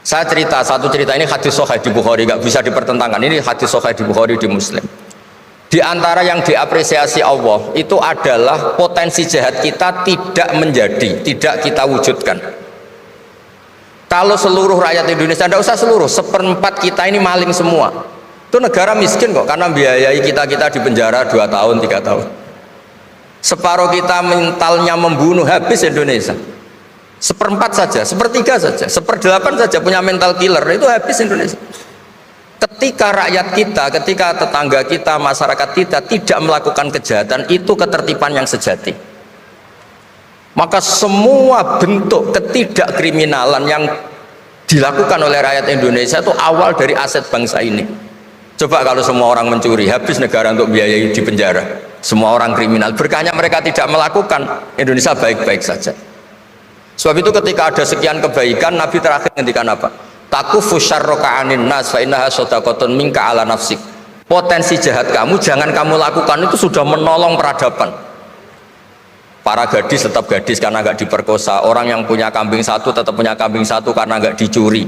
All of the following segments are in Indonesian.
Saya cerita satu cerita, ini hadis sahih di Bukhari, nggak bisa dipertentangkan. Ini hadis sahih di Bukhari, di Muslim. Di antara yang diapresiasi Allah itu adalah potensi jahat kita tidak menjadi, tidak kita wujudkan. Kalau seluruh rakyat Indonesia, tidak usah seluruh, seperempat kita ini maling semua. Itu negara miskin kok, karena biayai kita di penjara 2 tahun, 3 tahun. Separuh kita mentalnya membunuh, habis Indonesia. Seperempat saja, sepertiga saja, 1/8 saja punya mental killer, itu habis Indonesia. Ketika rakyat kita, ketika tetangga kita, masyarakat kita tidak melakukan kejahatan, itu ketertiban yang sejati. Maka semua bentuk ketidakkriminalan yang dilakukan oleh rakyat Indonesia itu awal dari aset bangsa ini. Coba kalau semua orang mencuri, habis negara untuk biayai di penjara. Semua orang kriminal, berkahnya mereka tidak melakukan, Indonesia baik-baik saja. Sebab itu ketika ada sekian kebaikan, Nabi terakhir ngendikan apa? Takufu syarroka anin nas fa innaha shadaqatun minka ala nafsik. Potensi jahat kamu jangan kamu lakukan, itu sudah menolong peradaban. Para gadis tetap gadis karena nggak diperkosa. Orang yang punya kambing satu tetap punya kambing satu karena nggak dicuri.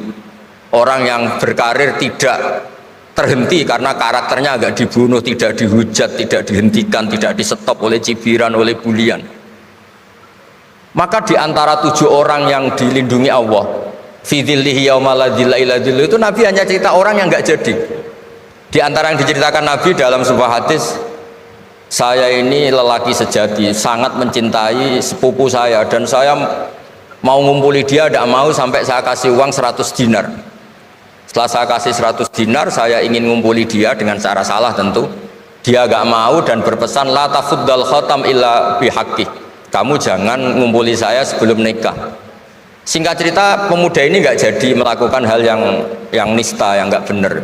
Orang yang berkarir tidak terhenti karena karakternya nggak dibunuh, tidak dihujat, tidak dihentikan, tidak disetop oleh cibiran, oleh bulian. Maka di antara 7 orang yang dilindungi Allah, fi dzillihi yauma la dzilla illa dzilluh, itu Nabi hanya cerita orang yang nggak jadi. Di antara yang diceritakan Nabi dalam sebuah hadis, saya ini lelaki sejati, sangat mencintai sepupu saya, dan saya mau ngumpuli dia, tidak mau sampai saya kasih uang 100 dinar. Setelah saya kasih 100 dinar, saya ingin ngumpuli dia dengan cara salah tentu. Dia gak mau dan berpesan, la tafuddal khatam illa bihaqqi. Kamu jangan ngumpuli saya sebelum nikah. Singkat cerita, pemuda ini gak jadi melakukan hal yang nista, yang gak benar.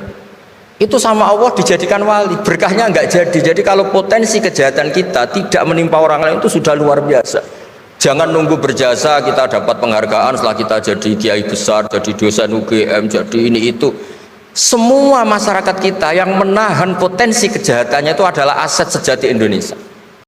Itu sama Allah dijadikan wali, berkahnya nggak jadi. Jadi kalau potensi kejahatan kita tidak menimpa orang lain, itu sudah luar biasa. Jangan nunggu berjasa kita dapat penghargaan setelah kita jadi kiai besar, jadi dosen UGM, jadi ini itu. Semua masyarakat kita yang menahan potensi kejahatannya itu adalah aset sejati Indonesia.